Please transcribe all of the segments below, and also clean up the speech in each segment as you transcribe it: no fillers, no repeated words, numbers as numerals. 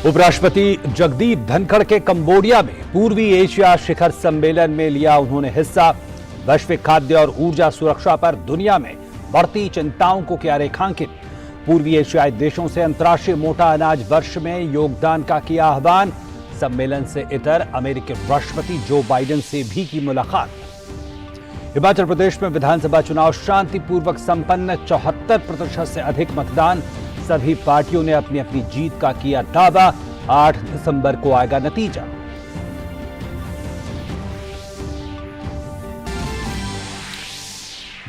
उपराष्ट्रपति जगदीप धनखड़ के कंबोडिया में पूर्वी एशिया शिखर सम्मेलन में लिया उन्होंने हिस्सा। वैश्विक खाद्य और ऊर्जा सुरक्षा पर दुनिया में बढ़ती चिंताओं को किया रेखांकित। पूर्वी एशियाई देशों से अंतर्राष्ट्रीय मोटा अनाज वर्ष में योगदान का किया आह्वान। सम्मेलन से इतर अमेरिकी राष्ट्रपति जो बाइडेन से भी की मुलाकात। हिमाचल प्रदेश में विधानसभा चुनाव शांतिपूर्वक संपन्न, 74% से अधिक मतदान। सभी पार्टियों ने अपनी अपनी जीत का किया दावा। 8 दिसंबर को आएगा नतीजा।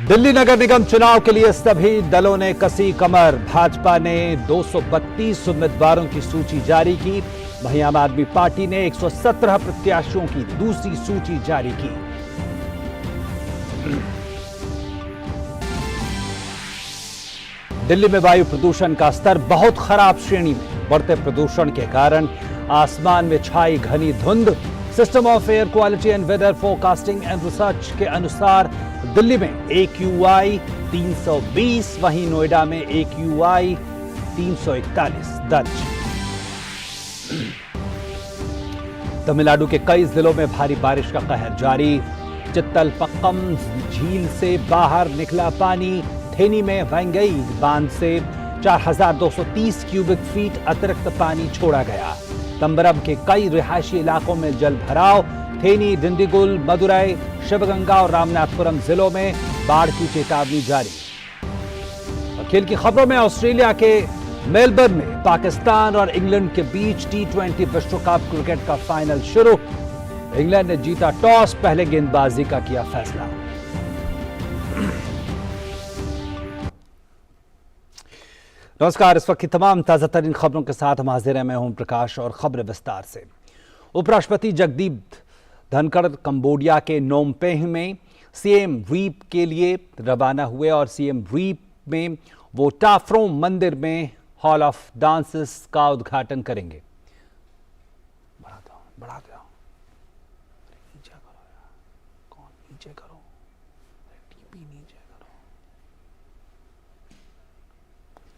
दिल्ली नगर निगम चुनाव के लिए सभी दलों ने कसी कमर। भाजपा ने 232 उम्मीदवारों की सूची जारी की। वहीं आम आदमी पार्टी ने 117 प्रत्याशियों की दूसरी सूची जारी की। दिल्ली में वायु प्रदूषण का स्तर बहुत खराब श्रेणी में। बढ़ते प्रदूषण के कारण आसमान में छाई घनी धुंध। System of air quality and weather forecasting and research के अनुसार दिल्ली में AQI 320, वहीं नोएडा में AQI 341 दर्ज। तमिलनाडु के कई जिलों में भारी बारिश का कहर जारी। चित्तलपक्कम झील से बाहर निकला पानी। थेनी में वैंगई बांध से 4230 क्यूबिक फीट अतिरिक्त पानी छोड़ा गया। तंबरम के कई रिहायशी इलाकों में जल भराव। थेनी, डिंडीगुल, मदुरई, शिवगंगा और रामनाथपुरम जिलों में बाढ़ की चेतावनी जारी। खेल की खबरों में ऑस्ट्रेलिया के मेलबर्न में पाकिस्तान और इंग्लैंड के बीच T20 विश्व कप क्रिकेट का फाइनल शुरू। इंग्लैंड ने जीता टॉस, पहले गेंदबाजी का किया फैसला। नमस्कार, इस वक्त की तमाम ताजा तरीन खबरों के साथ हम हाजिर हैं। मैं हूं प्रकाश और खबरें विस्तार से। उपराष्ट्रपति जगदीप धनखड़ कंबोडिया के नोम पेह में सीएम रीप के लिए रवाना हुए और सीएम रीप में वो टाफ्रोम मंदिर में हॉल ऑफ डांसेस का उद्घाटन करेंगे। बढ़ा दो नीचे करो यार, कौन नीचे करो, टीपी नीचे करो,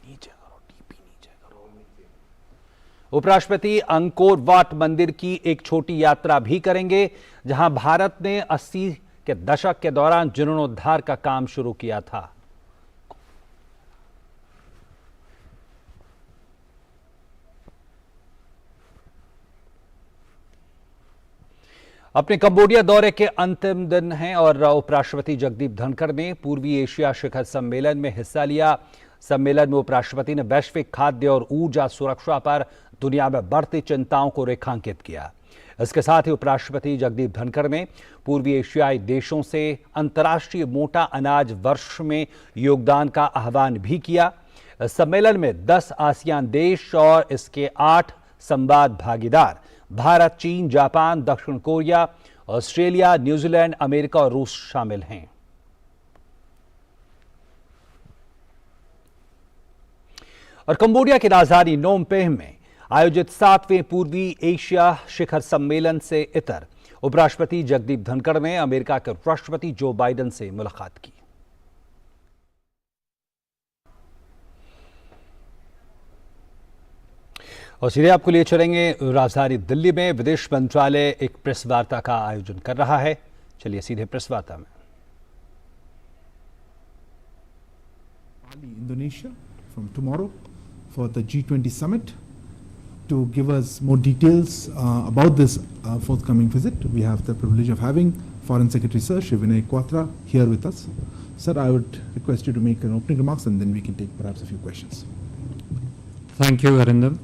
नीचे करो, टीपी नीचे करो। उपराष्ट्रपति अंकोर वाट मंदिर की एक छोटी यात्रा भी करेंगे, जहां भारत ने 80 के दशक के दौरान जीर्णोद्धार का काम शुरू किया था। अपने कंबोडिया दौरे के अंतिम दिन हैं और उपराष्ट्रपति जगदीप धनखड़ ने पूर्वी एशिया शिखर सम्मेलन में हिस्सा लिया। सम्मेलन में उपराष्ट्रपति ने वैश्विक खाद्य और ऊर्जा सुरक्षा पर दुनिया में बढ़ती चिंताओं को रेखांकित किया। इसके साथ ही उपराष्ट्रपति जगदीप धनखड़ ने पूर्वी एशियाई देशों से अंतर्राष्ट्रीय मोटा अनाज वर्ष में योगदान का आह्वान भी किया। इस सम्मेलन में 10 आसियान देश और इसके 8 संवाद भागीदार भारत, चीन, जापान, दक्षिण कोरिया, ऑस्ट्रेलिया, न्यूजीलैंड, अमेरिका और रूस शामिल हैं। और कंबोडिया की राजधानी नोम पेह में आयोजित 7वें पूर्वी एशिया शिखर सम्मेलन से इतर उपराष्ट्रपति जगदीप धनखड़ ने अमेरिका के राष्ट्रपति जो बाइडेन से मुलाकात की। और सीधे आपको लिए चलेंगे राजधानी दिल्ली में। विदेश मंत्रालय एक प्रेस वार्ता का आयोजन कर रहा है। चलिए सीधे प्रेस वार्ता में। Indonesia from tomorrow for the G20 summit. To give us more details about this forthcoming visit, we have the privilege of having Foreign Secretary Sir Shri Vinay Quatra here with us. Sir, I would request you to make an opening remarks and then we can take perhaps a few questions. Thank you, Arindam.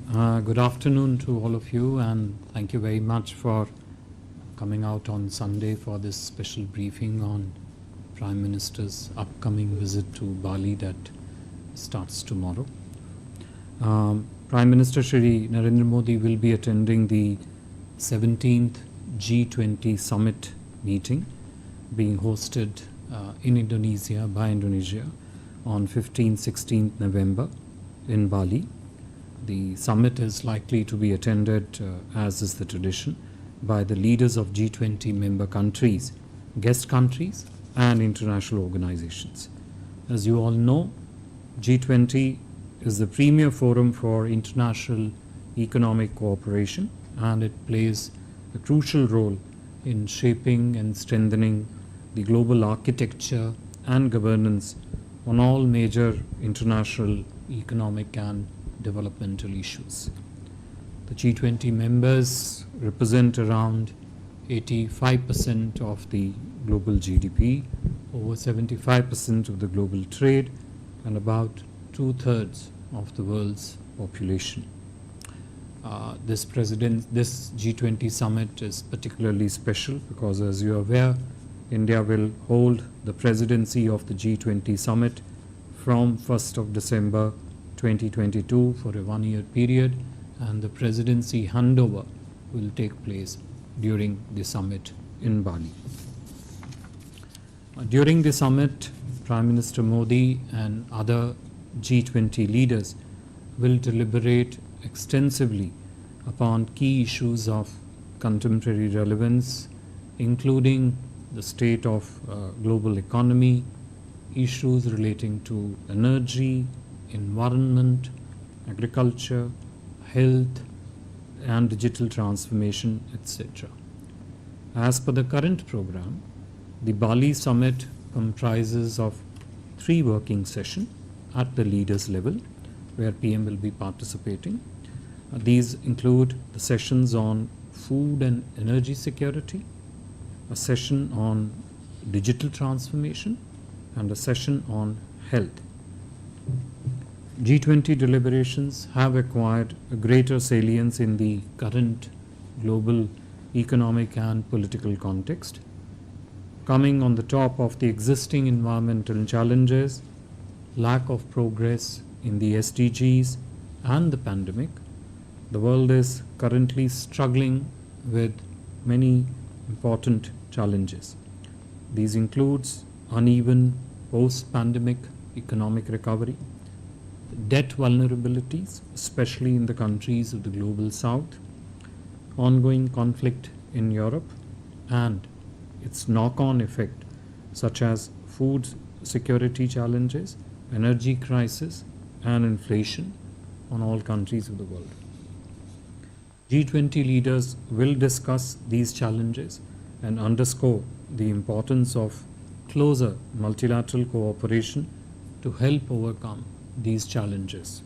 Good afternoon to all of you, and thank you very much for coming out on Sunday for this special briefing on Prime Minister's upcoming visit to Bali that starts tomorrow. Prime Minister Shri Narendra Modi will be attending the 17th G20 summit meeting being hosted in Indonesia by Indonesia on 15-16th November in Bali. The summit is likely to be attended, as is the tradition, by the leaders of G20 member countries, guest countries and international organizations. As you all know, G20 is the premier forum for international economic cooperation, and it plays a crucial role in shaping and strengthening the global architecture and governance on all major international economic and developmental issues. The G20 members represent around 85% of the global GDP, over 75% of the global trade, and about 2/3 of the world's population. This G20 summit is particularly special because, as you are aware, India will hold the presidency of the G20 summit from 1st of December 2022 for a one-year period, and the presidency handover will take place during the summit in Bali. During the summit, Prime Minister Modi and other G20 leaders will deliberate extensively upon key issues of contemporary relevance, including the state of global economy, issues relating to energy, environment, agriculture, health, and digital transformation, etc. As per the current program, the Bali summit comprises of 3 working sessions at the leaders level, where PM will be participating. These include the sessions on food and energy security, a session on digital transformation, and a session on health. G20 deliberations have acquired a greater salience in the current global economic and political context. Coming on the top of the existing environmental challenges, lack of progress in the SDGs, and the pandemic, the world is currently struggling with many important challenges. These includes uneven post-pandemic economic recovery, debt vulnerabilities, especially in the countries of the global south, ongoing conflict in Europe, and its knock-on effect such as food security challenges, energy crisis, and inflation on all countries of the world. G20 leaders will discuss these challenges and underscore the importance of closer multilateral cooperation to help overcome these challenges.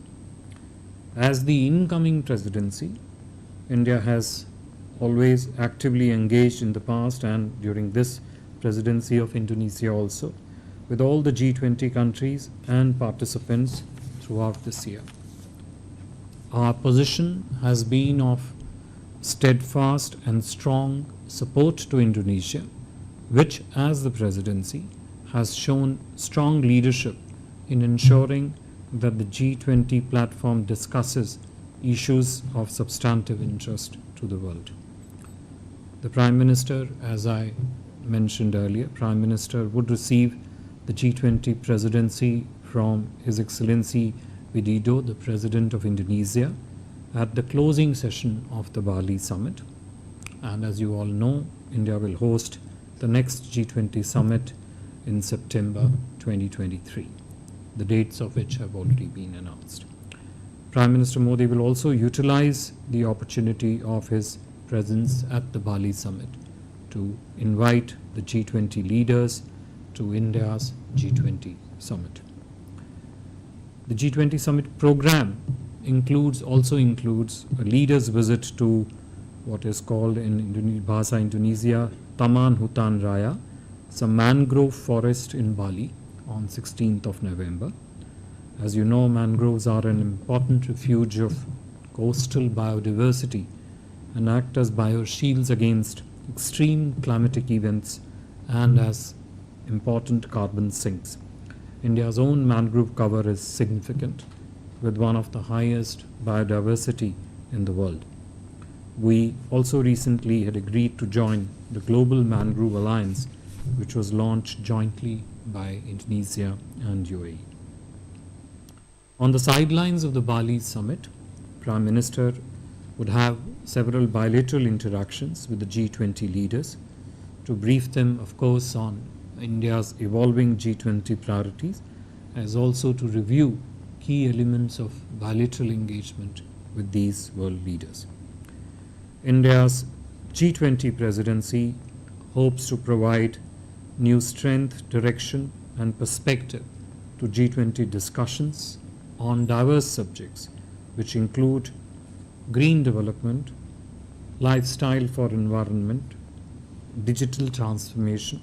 As the incoming presidency, India has always actively engaged in the past and during this presidency of Indonesia also with all the G20 countries and participants throughout this year. Our position has been of steadfast and strong support to Indonesia, which as the presidency has shown strong leadership in ensuring that the G20 platform discusses issues of substantive interest to the world. The Prime Minister, as I mentioned earlier, Prime Minister would receive the G20 presidency from His Excellency Widodo, the President of Indonesia, at the closing session of the Bali summit. And as you all know, India will host the next G20 summit in September 2023, the dates of which have already been announced. Prime Minister Modi will also utilize the opportunity of his presence at the Bali summit to invite the G20 leaders to India's G20 summit. The G20 summit program also includes a leader's visit to what is called in Bahasa Indonesia Taman Hutan Raya, some mangrove forest in Bali on 16th of November. As you know, mangroves are an important refuge of coastal biodiversity and act as bioshields against extreme climatic events and as important carbon sinks. India's own mangrove cover is significant, with one of the highest biodiversity in the world. We also recently had agreed to join the Global Mangrove Alliance, which was launched jointly by Indonesia and UAE. On the sidelines of the Bali summit, Prime Minister would have several bilateral interactions with the G20 leaders to brief them, of course, on India's evolving G20 priorities, as also to review key elements of bilateral engagement with these world leaders. India's G20 presidency hopes to provide new strength, direction and perspective to G20 discussions on diverse subjects which include green development, lifestyle for environment, digital transformation,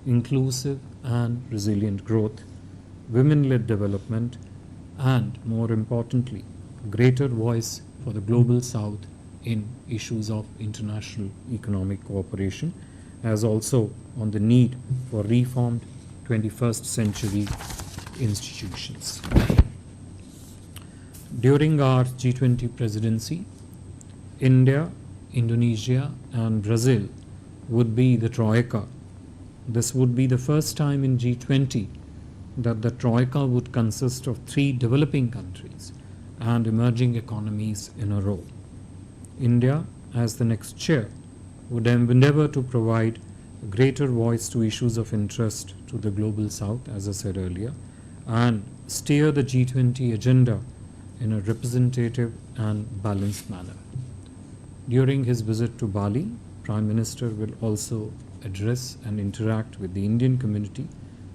inclusive and resilient growth, women-led development, and more importantly, a greater voice for the global south in issues of international economic cooperation, as also on the need for reformed 21st century institutions. During our G20 presidency, India, Indonesia and Brazil would be the Troika. This would be the first time in G20 that the Troika would consist of 3 developing countries and emerging economies in a row. India, as the next chair, would endeavor to provide a greater voice to issues of interest to the global south, as I said earlier, and steer the G20 agenda in a representative and balanced manner. During his visit to Bali, Prime Minister will also address and interact with the Indian community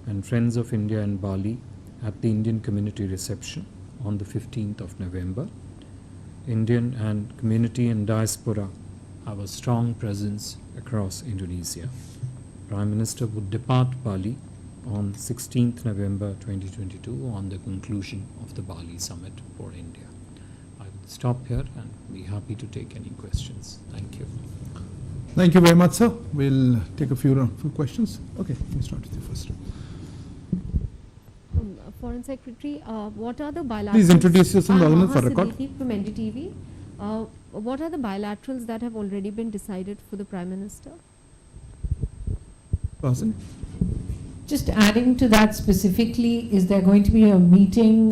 and Friends of India in Bali at the Indian community reception on the 15th of November. Indian and community and diaspora have a strong presence across Indonesia. Prime Minister would depart Bali on 16th November 2022 on the conclusion of the Bali summit for India. I will stop here and be happy to take any questions. Thank you. Thank you very much, sir. We'll take a few questions. Okay, we start with you first. Foreign Secretary, what are the bilaterals? Please introduce yourself for record. From NDTV. What are the bilaterals that have already been decided for the Prime Minister? Person. Just adding to that specifically, is there going to be a meeting,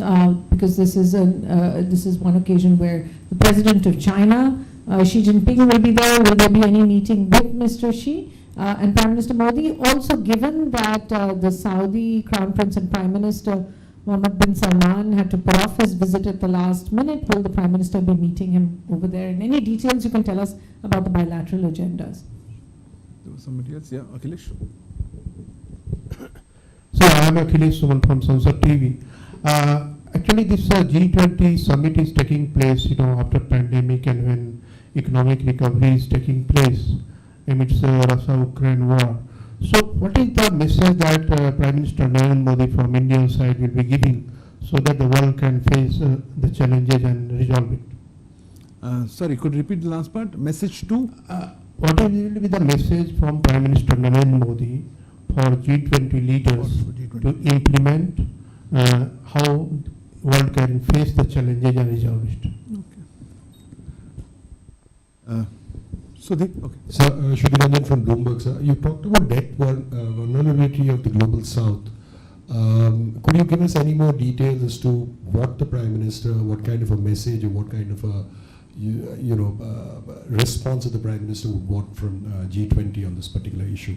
because this is one occasion where the President of China, Xi Jinping, will be there. Will there be any meeting with Mr. Xi and Prime Minister Modi? Also, given that the Saudi Crown Prince and Prime Minister Mohammed bin Salman had to put off his visit at the last minute, will the Prime Minister be meeting him over there? And any details you can tell us about the bilateral agendas? There was somebody else, yeah, Akhilesh. So I am Akhilesh Suman from Sansad TV. Actually, this G20 summit is taking place, after pandemic and when economic recovery is taking place amidst the Russia-Ukraine war. So, what is the message that Prime Minister Narendra Modi from Indian side will be giving so that the world can face the challenges and resolve it? Sorry, could you repeat the last part? Message to? What will be the message from Prime Minister Narendra Modi for G20 leaders to implement how world can face the challenges and resolve it? Okay. Sudeep, okay. Sir, Shubhiranjan from Bloomberg, sir. You talked about debt vulnerability of the global south. Could you give us any more details as to what the Prime Minister, what kind of a message or what kind of a response that the Prime Minister would want from G20 on this particular issue?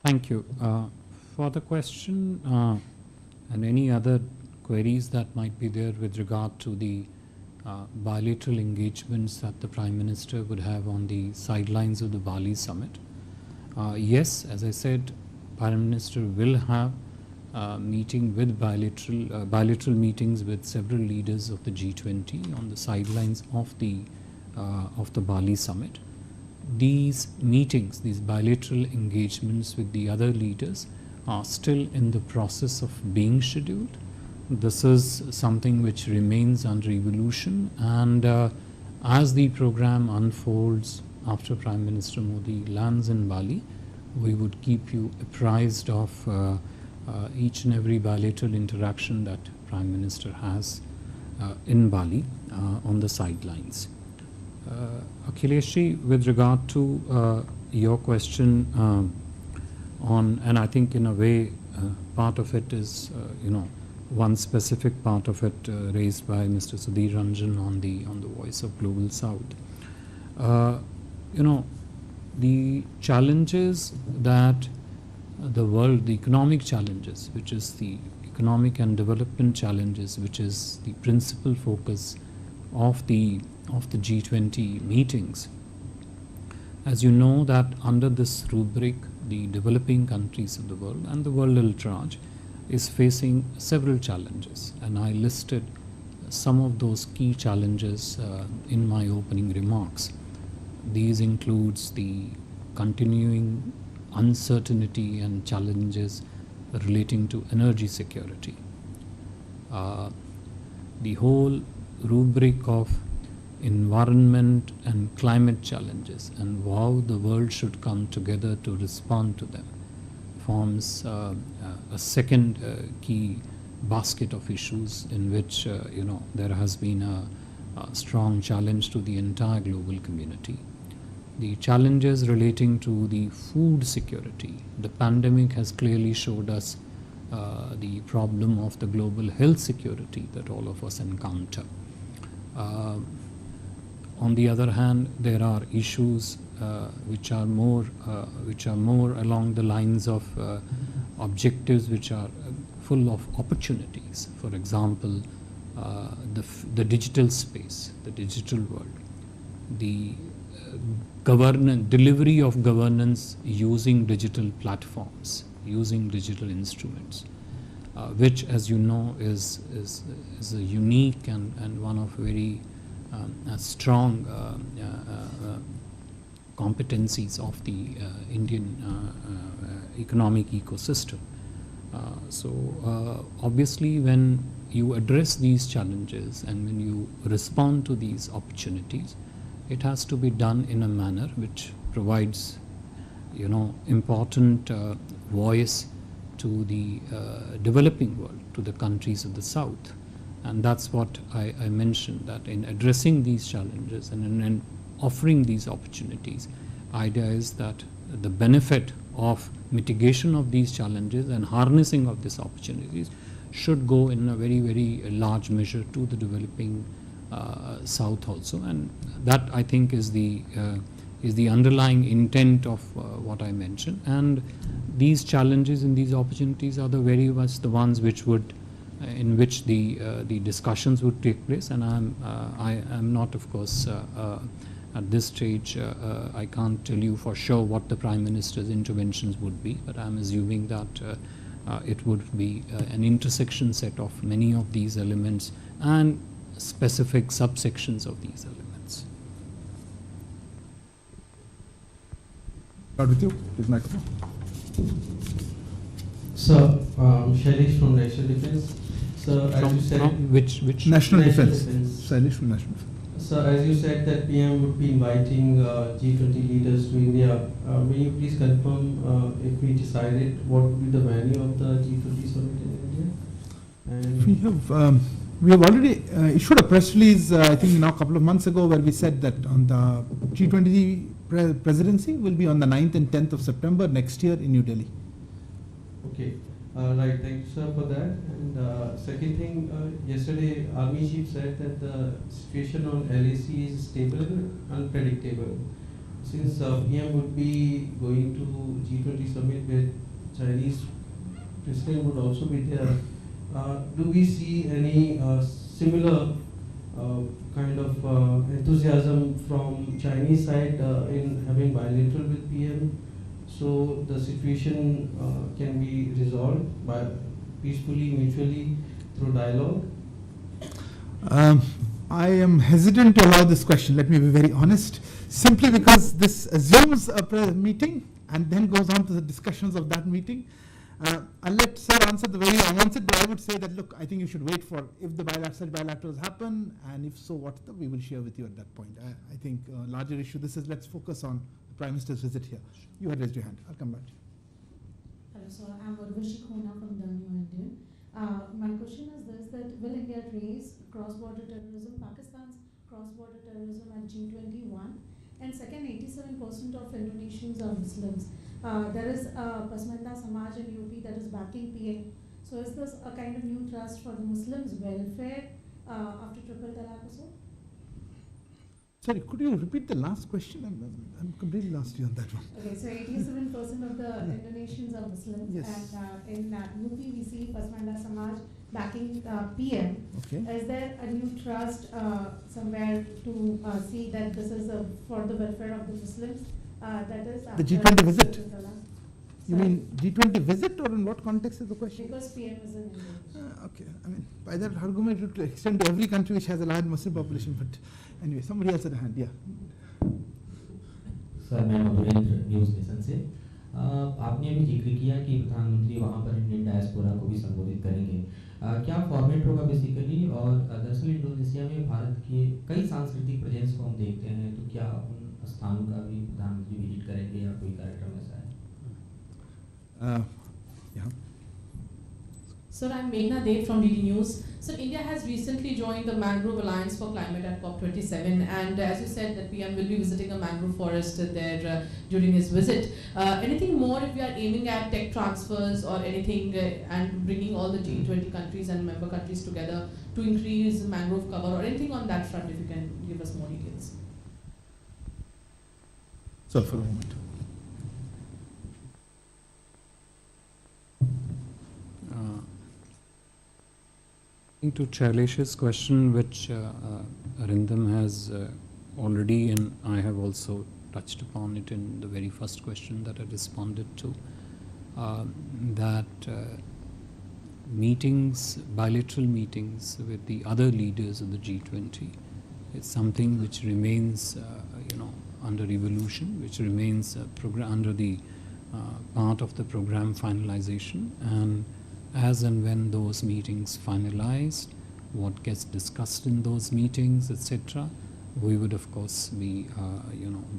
Thank you. For the question and any other queries that might be there with regard to the bilateral engagements that the Prime Minister would have on the sidelines of the Bali summit. Yes, as I said, Prime Minister will have meeting with bilateral meetings with several leaders of the G20 on the sidelines of the Bali summit. These meetings, these bilateral engagements with the other leaders are still in the process of being scheduled. This is something which remains under evolution, and as the program unfolds after Prime Minister Modi lands in Bali, we would keep you apprised of each and every bilateral interaction that Prime Minister has in Bali on the sidelines. Akhilesh, with regard to your question on, and I think in a way part of it is, one specific part of it raised by Mr. Sudhir Ranjan on the Voice of Global South. The challenges that the world, the economic challenges, which is the economic and development challenges, which is the principal focus of the G20 meetings. As you know, that under this rubric, the developing countries of the world and the world at large is facing several challenges, and I listed some of those key challenges in my opening remarks. These includes the continuing uncertainty and challenges relating to energy security. The whole rubric of environment and climate challenges and how the world should come together to respond to them forms a second key basket of issues in which there has been a strong challenge to the entire global community. The challenges relating to the food security. The pandemic has clearly showed us the problem of the global health security that all of us encounter. On the other hand, there are issues which are more along the lines of objectives which are full of opportunities. For example, the digital space, the digital world, the delivery of governance using digital platforms, using digital instruments, which, as you know, is a unique and one of very strong competencies of the Indian economic ecosystem. So obviously, when you address these challenges and when you respond to these opportunities, it has to be done in a manner which provides, important voice to the developing world, to the countries of the South. And that's what I mentioned, that in addressing these challenges and in offering these opportunities, idea is that the benefit of mitigation of these challenges and harnessing of these opportunities should go in a very, very large measure to the developing South also. And that, I think, is the underlying intent of what I mentioned. And these challenges and these opportunities are the very much the ones which would in which the discussions would take place. And I am not, of course, at this stage, I can't tell you for sure what the Prime Minister's interventions would be, but I'm assuming that it would be an intersection set of many of these elements and specific subsections of these elements. Start with you, please, microphone. So, Shailesh from National Defense. So, as you said, from which National Defense. Shailesh from National Defense. So, as you said that PM would be inviting G20 leaders to India. Will you please confirm if we decided what would be the venue of the G20 summit in India? And we have already issued a press release, I think now a couple of months ago, where we said that on the G20 presidency will be on the 9th and 10th of September next year in New Delhi. Okay. Right, thank you, sir, for that. And second thing, yesterday Army Chief said that the situation on LAC is stable and unpredictable. Since PM would be going to G20 summit where Chinese president would also be there, do we see any similar kind of enthusiasm from Chinese side in having bilateral with PM? So the situation can be resolved by peacefully, mutually, through dialogue? I am hesitant to allow this question, let me be very honest, simply because this assumes a meeting and then goes on to the discussions of that meeting. I'll let Sir answer the way you answered, but I would say that, look, I think you should wait for if the bilaterals happen, and if so, we will share with you at that point. I think larger issue, this is, let's focus on the Prime Minister's visit here. You had raised your hand. I'll come back to you. Hello, sir. I'm Urvashi Khona from The New Indian. My question is this, that will India raise cross-border terrorism, Pakistan's cross-border terrorism at G21? And second, 87% of Indonesians are Muslims. There is Pasmanda Samaj in UP that is backing PM. So is this a kind of new trust for the Muslims' welfare after triple talaq or so? Sorry, could you repeat the last question? I'm completely lost you on that one. Okay, so 87% of the Indonesians are Muslims, Yes. and in UP we see Pasmanda Samaj backing PM. Okay. Is there a new trust somewhere to see that this is for the welfare of the Muslims? That is The G20 visit? You Sorry? mean G20 visit, or in what context is the question? Because PM is in India. Okay, I mean, by that argument, it would extend to every country which has a large Muslim population, but anyway, somebody else had a hand, yeah. Sir मैं Madhurendra news nation से आपने अभी जिक्र किया कि प्रधानमंत्री वहाँ पर इंडियन डायस्पोरा को भी संबोधित करेंगे क्या फॉर्मेट होगा बेसिकली और दरअसल इंडोनेशिया में भारत के कई सांस्कृतिक प्रेजेंस को हम देखते हैं तो क्या उन स्थानों का भी प्रधानमंत्री विजिट करेंगे या कोई कार्यक्रम ऐसा है Yeah. Sir, I'm Meghna Dev from DD News. So India has recently joined the Mangrove Alliance for Climate at COP27, and as you said, that PM will be visiting a mangrove forest there during his visit. Anything more if we are aiming at tech transfers or anything and bringing all the G20 countries and member countries together to increase mangrove cover or anything on that front, if you can give us more details. So for a moment. To Shailesh's question, which Arindam has already, and I have also touched upon it in the very first question that I responded to, that meetings, bilateral meetings with the other leaders of the G20 is something which remains, under evolution, which remains under the part of the program finalization, and as and when those meetings finalized, what gets discussed in those meetings, etc., we would of course be,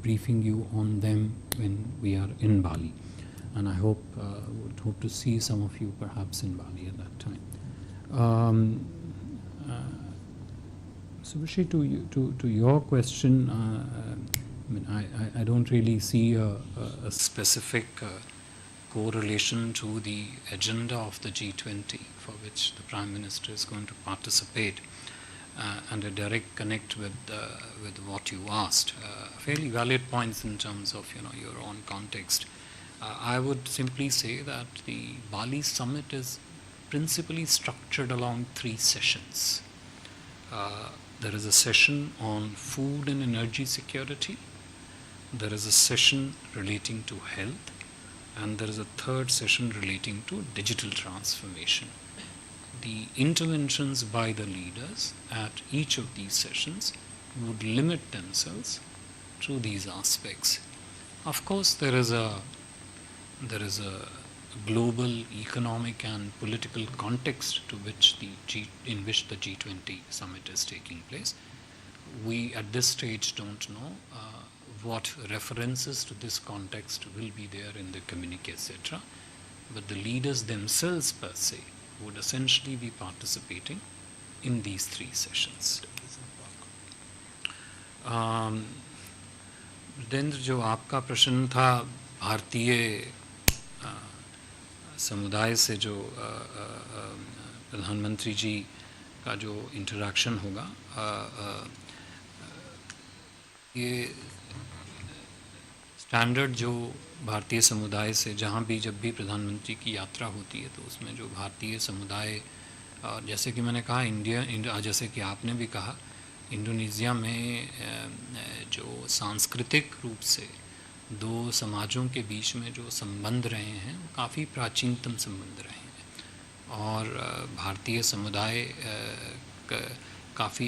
briefing you on them when we are in Bali, and I hope would hope to see some of you perhaps in Bali at that time. Subhashi, to your question, I don't really see a specific correlation to the agenda of the G20 for which the Prime Minister is going to participate, and a direct connect with what you asked. Fairly valid points in terms of your own context. I would simply say that the Bali summit is principally structured along 3 sessions. There is a session on food and energy security. There is a session relating to health. And there is a third session relating to digital transformation. The interventions by the leaders at each of these sessions would limit themselves to these aspects. Of course, there is a global economic and political context in which the G20 summit is taking place. We at this stage don't know what references to this context will be there in the communique, etc. But the leaders themselves per se would essentially be participating in these 3 sessions. Then जो आपका प्रश्न था भारतीय समुदाय से जो प्रधानमंत्री जी का जो इंटरैक्शन होगा, ये स्टैंडर्ड जो भारतीय समुदाय से जहाँ भी जब भी प्रधानमंत्री की यात्रा होती है तो उसमें जो भारतीय समुदाय, जैसे कि मैंने कहा जैसे कि आपने भी कहा, इंडोनेशिया में जो सांस्कृतिक रूप से 2 समाजों के बीच में जो संबंध रहे हैं वो काफ़ी प्राचीनतम संबंध रहे हैं, और भारतीय समुदाय काफ़ी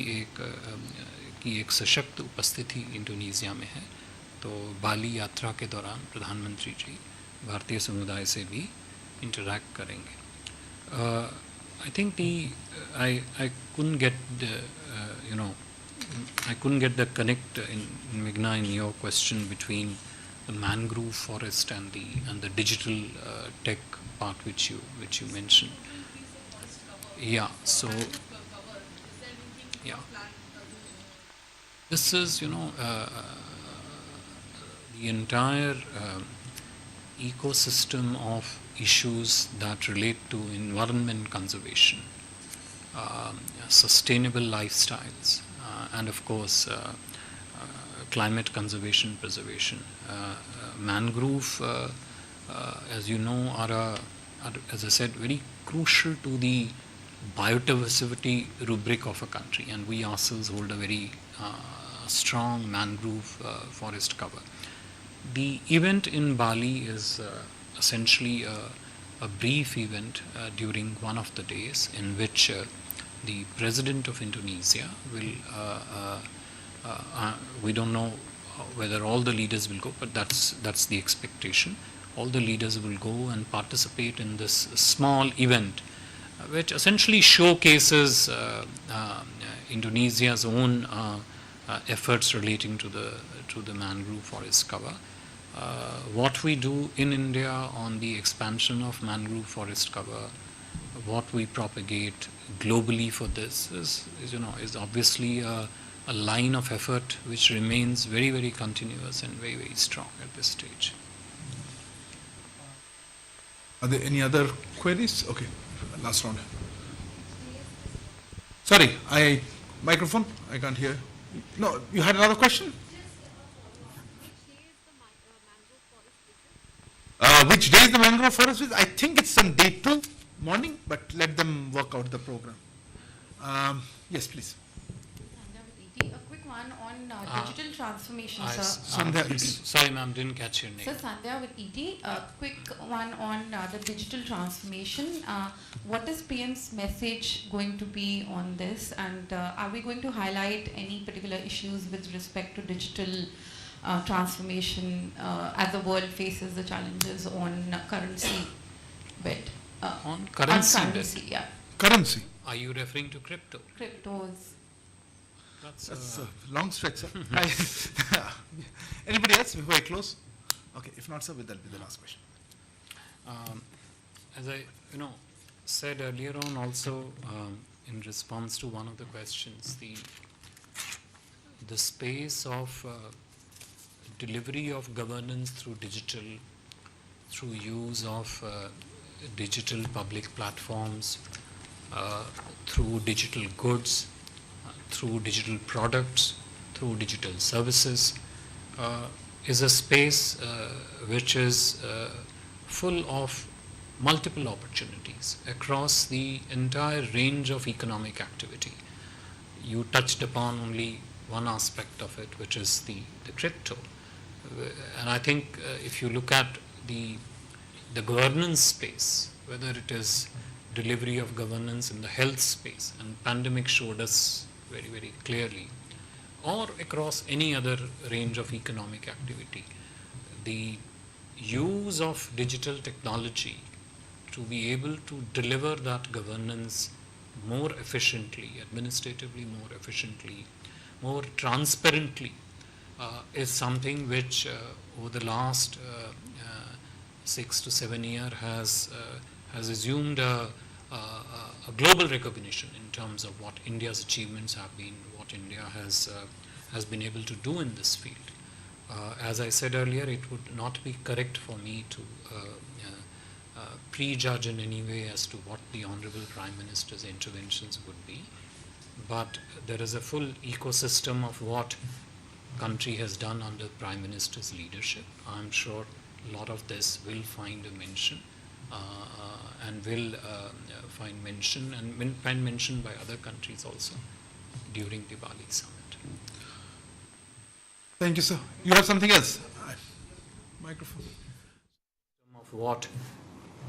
एक सशक्त उपस्थिति इंडोनेशिया में है। तो बाली यात्रा के दौरान प्रधानमंत्री जी भारतीय समुदाय से भी इंटरैक्ट करेंगे। I think I couldn't get the connect in Meghna in your question between the mangrove forest and the digital tech part which you mentioned. Yeah. So yeah, this is the entire ecosystem of issues that relate to environment conservation, sustainable lifestyles, and of course climate conservation, preservation. Mangrove, as you know, are, as I said, very crucial to the biodiversity rubric of a country, and we ourselves hold a very strong mangrove forest cover. The event in Bali is essentially a brief event during one of the days in which the President of Indonesia will, we don't know whether all the leaders will go, but that's the expectation. All the leaders will go and participate in this small event, which essentially showcases Indonesia's own efforts relating to the mangrove forest cover. What we do in India on the expansion of mangrove forest cover, what we propagate globally for this is obviously a line of effort which remains very, very continuous and very, very strong at this stage. Are there any other queries? Okay, last round. Sorry, microphone, I can't hear. No, you had another question? Which day is the mangrove forest visit? I think it's on day 2 morning, but let them work out the program. Yes, please. A quick one on digital transformation, sir. Sorry, ma'am, didn't catch your name. Sir, Sandhya with ET. A quick one on the digital transformation. What is PM's message going to be on this, and are we going to highlight any particular issues with respect to digital transformation as the world faces the challenges on currency bit? On currency, on currency, yeah. Currency? Are you referring to crypto? Cryptos. That's a long stretch, sir. Anybody else before I close? Okay, if not, sir, that'll be the last question. As I said earlier on, also in response to one of the questions, the space of delivery of governance through digital, through use of digital public platforms, through digital goods, through digital products, through digital services, is a space which is full of multiple opportunities across the entire range of economic activity. You touched upon only one aspect of it, which is the crypto. And I think if you look at the governance space, whether it is delivery of governance in the health space, and pandemic showed us very, very clearly, or across any other range of economic activity, the use of digital technology to be able to deliver that governance more efficiently, administratively more efficiently, more transparently, is something which over the last 6 to 7 years has assumed a global recognition in terms of what India's achievements have been, what India has been able to do in this field. As I said earlier, it would not be correct for me to prejudge in any way as to what the Honorable Prime Minister's interventions would be, but there is a full ecosystem of what country has done under Prime Minister's leadership. I'm sure a lot of this will find a mention and will find mention and find mention by other countries also during the Bali summit. Thank you, sir. You have something else? Microphone. Of what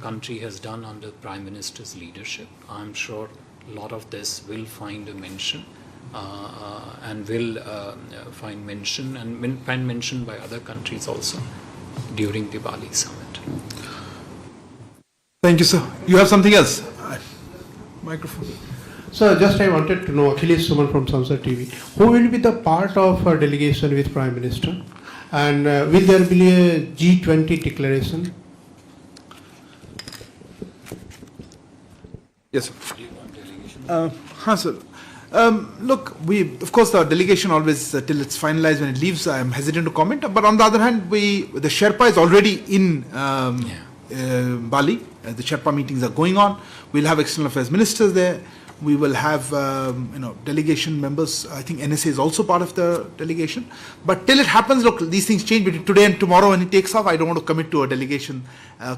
country has done under Prime Minister's leadership, I'm sure a lot of this will find a mention and will find mention and find mention by other countries also during the Bali summit. Thank you, sir. You have something else? Microphone. So just I wanted to know, Achilles Suman from Samsung TV, who will be the part of a delegation with Prime Minister, and will there be a G20 declaration? Yes, sir. Sir. Look, of course, the delegation always, till it's finalized, when it leaves, I am hesitant to comment. But on the other hand, the Sherpa is already in Bali. The Sherpa meetings are going on. We'll have external affairs ministers there. We will have delegation members. I think NSA is also part of the delegation. But till it happens, look, these things change between today and tomorrow when it takes off. I don't want to commit to a delegation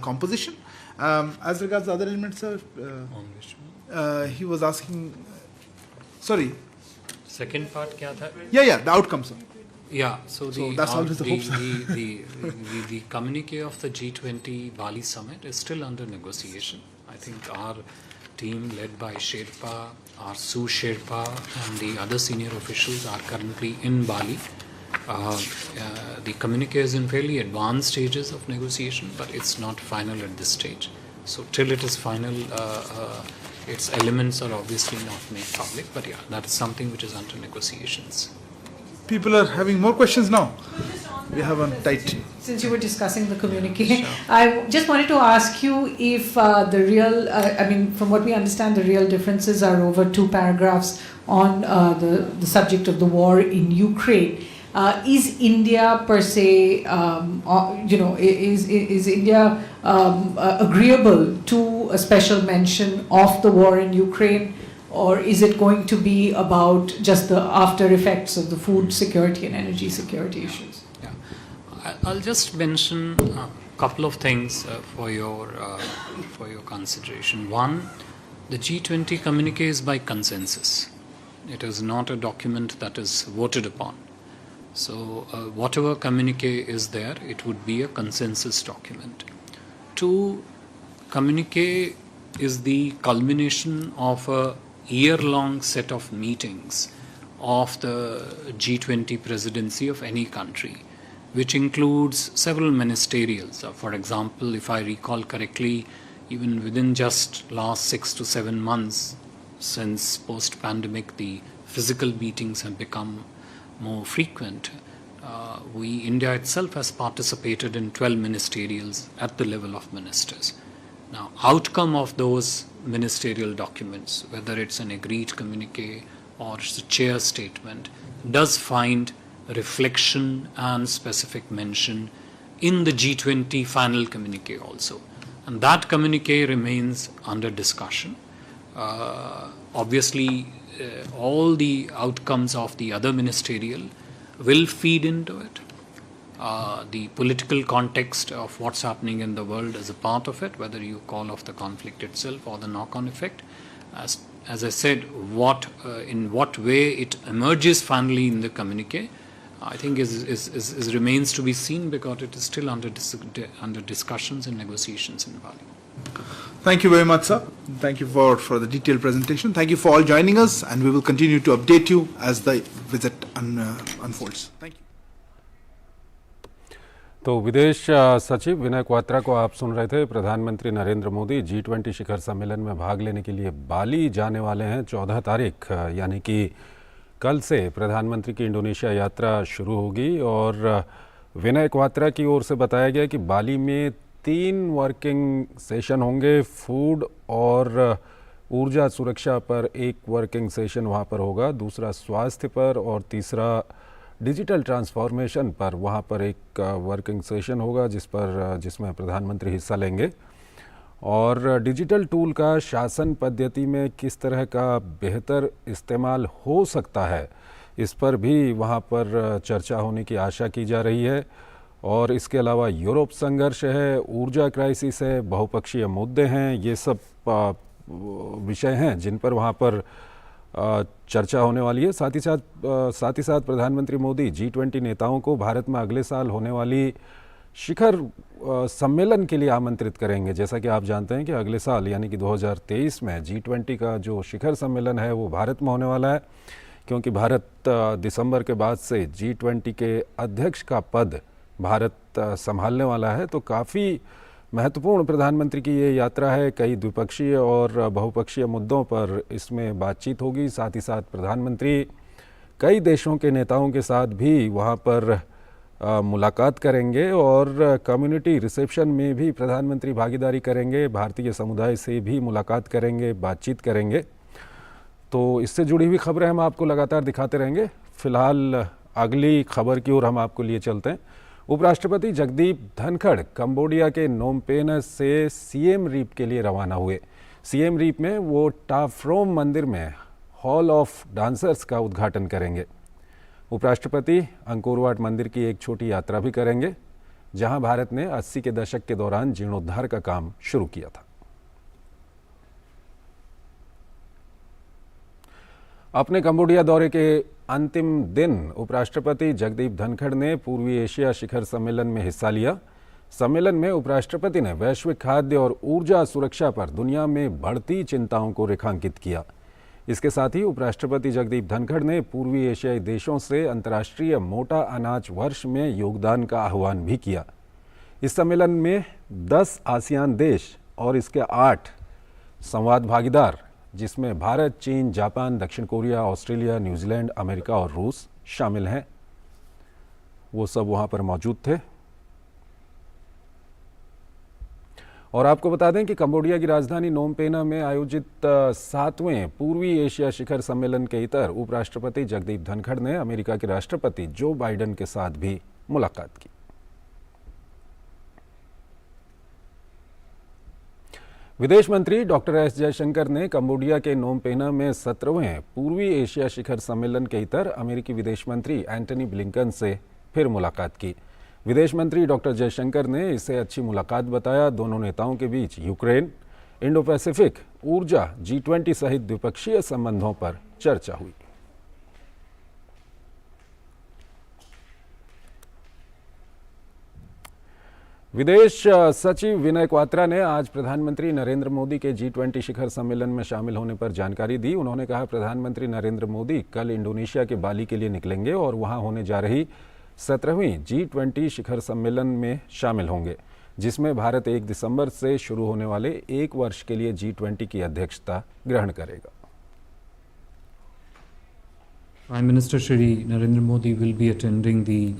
composition. As regards the other elements, sir, he was asking. Sorry. Second part kya tha? Yeah, the outcome, sir. Yeah, so that's always the hope, sir. The communique of the G20 Bali summit is still under negotiation. I think our team led by Sherpa, our Su Sherpa and the other senior officials are currently in Bali. The communique is in fairly advanced stages of negotiation, but it's not final at this stage. So till it is final, its elements are obviously not made public, but yeah, that is something which is under negotiations. People are having more questions now. We have a tight. Since you were discussing the communique, I just wanted to ask you if the real, from what we understand, the real differences are over 2 paragraphs on the subject of the war in Ukraine. Is India per se, is India agreeable to a special mention of the war in Ukraine? Or is it going to be about just the after effects of the food security and energy security issues? Yeah, I'll just mention a couple of things for your consideration. One, the G20 communique is by consensus. It is not a document that is voted upon. So whatever communique is there, it would be a consensus document. Two, communique is the culmination of a year-long set of meetings of the G20 presidency of any country, which includes several ministerials. For example, if I recall correctly, even within just last 6 to 7 months since post-pandemic, the physical meetings have become more frequent. India itself has participated in 12 ministerials at the level of ministers. Now, outcome of those ministerial documents, whether it's an agreed communique or it's a chair statement, does find reflection and specific mention in the G20 final communique also. And that communique remains under discussion. Obviously, all the outcomes of the other ministerial will feed into it. The political context of what's happening in the world is a part of it, whether you call off the conflict itself or the knock-on effect. As I said, in what way it emerges finally in the communique, I think is remains to be seen, because it is still under discussions and negotiations in Bali. Thank you very much, sir. Thank you for the detailed presentation. Thank you for all joining us, and we will continue to update you as the visit unfolds. Thank you. तो विदेश सचिव विनय क्वात्रा को आप सुन रहे थे। प्रधानमंत्री Narendra Modi G20 शिखर सम्मेलन में भाग लेने के लिए बाली जाने वाले हैं। 14 तारीख यानी कि कल से प्रधानमंत्री की इंडोनेशिया यात्रा शुरू होगी, और विनय क्वात्रा की ओर से बताया गया कि बाली में 3 वर्किंग सेशन होंगे। फूड और ऊर्जा सुरक्षा पर एक वर्किंग सेशन वहाँ पर होगा, दूसरा स्वास्थ्य पर, और तीसरा डिजिटल ट्रांसफॉर्मेशन पर वहाँ पर एक वर्किंग सेशन होगा जिसमें प्रधानमंत्री हिस्सा लेंगे। और डिजिटल टूल का शासन पद्धति में किस तरह का बेहतर इस्तेमाल हो सकता है, इस पर भी वहाँ पर चर्चा होने की आशा की जा रही है। और इसके अलावा यूरोप संघर्ष है, ऊर्जा क्राइसिस है, बहुपक्षीय मुद्दे हैं, ये सब विषय हैं जिन पर वहाँ पर चर्चा होने वाली है। साथ ही साथ प्रधानमंत्री मोदी G20 नेताओं को भारत में अगले साल होने वाली शिखर सम्मेलन के लिए आमंत्रित करेंगे। जैसा कि आप जानते हैं कि अगले साल यानी कि 2023 में G20 का जो शिखर सम्मेलन है वो भारत में होने वाला है, क्योंकि भारत दिसंबर के बाद से G20 के अध्यक्ष का पद भारत संभालने वाला है। तो काफ़ी महत्वपूर्ण प्रधानमंत्री की ये यात्रा है। कई द्विपक्षीय और बहुपक्षीय मुद्दों पर इसमें बातचीत होगी। साथ ही साथ प्रधानमंत्री कई देशों के नेताओं के साथ भी वहाँ पर मुलाकात करेंगे, और कम्युनिटी रिसेप्शन में भी प्रधानमंत्री भागीदारी करेंगे, भारतीय समुदाय से भी मुलाकात करेंगे, बातचीत करेंगे। तो इससे जुड़ी हुई खबरें हम आपको लगातार दिखाते रहेंगे। फ़िलहाल अगली खबर की ओर हम आपको लिए चलते हैं। उपराष्ट्रपति जगदीप धनखड़ कंबोडिया के नोम पेन से सिएम रीप के लिए रवाना हुए। सिएम रीप में वो टाफ्रोम मंदिर में हॉल ऑफ डांसर्स का उद्घाटन करेंगे। उपराष्ट्रपति अंकोर वाट मंदिर की एक छोटी यात्रा भी करेंगे, जहां भारत ने 80 के दशक के दौरान जीर्णोद्धार का काम शुरू किया था। अपने कंबोडिया दौरे के अंतिम दिन उपराष्ट्रपति जगदीप धनखड़ ने पूर्वी एशिया शिखर सम्मेलन में हिस्सा लिया। सम्मेलन में उपराष्ट्रपति ने वैश्विक खाद्य और ऊर्जा सुरक्षा पर दुनिया में बढ़ती चिंताओं को रेखांकित किया। इसके साथ ही उपराष्ट्रपति जगदीप धनखड़ ने पूर्वी एशियाई देशों से अंतर्राष्ट्रीय मोटा अनाज वर्ष में योगदान का आह्वान भी किया। इस सम्मेलन में 10 आसियान देश और इसके 8 संवाद भागीदार, जिसमें भारत, चीन, जापान, दक्षिण कोरिया, ऑस्ट्रेलिया, न्यूजीलैंड, अमेरिका और रूस शामिल हैं, वो सब वहां पर मौजूद थे। और आपको बता दें कि कंबोडिया की राजधानी नोम पेन्ह में आयोजित 7वें पूर्वी एशिया शिखर सम्मेलन के इतर उपराष्ट्रपति जगदीप धनखड़ ने अमेरिका के राष्ट्रपति जो बाइडेन के साथ भी मुलाकात की। विदेश मंत्री डॉक्टर एस जयशंकर ने कंबोडिया के नोम पेन्ह में 17वें पूर्वी एशिया शिखर सम्मेलन के इतर अमेरिकी विदेश मंत्री एंटनी ब्लिंकन से फिर मुलाकात की। विदेश मंत्री डॉक्टर जयशंकर ने इसे अच्छी मुलाकात बताया। दोनों नेताओं के बीच यूक्रेन, इंडो पैसिफिक, ऊर्जा, G20 सहित द्विपक्षीय संबंधों पर चर्चा हुई। विदेश सचिव विनय क्वात्रा ने आज प्रधानमंत्री नरेंद्र मोदी के G20 शिखर सम्मेलन में शामिल होने पर जानकारी दी। उन्होंने कहा, प्रधानमंत्री नरेंद्र मोदी कल इंडोनेशिया के बाली के लिए निकलेंगे और वहां होने जा रही 17वीं G20 शिखर सम्मेलन में शामिल होंगे, जिसमें भारत 1 दिसंबर से शुरू होने वाले 1 वर्ष के लिए G20 की अध्यक्षता ग्रहण करेगा। Prime Minister Shri Narendra Modi will be attending the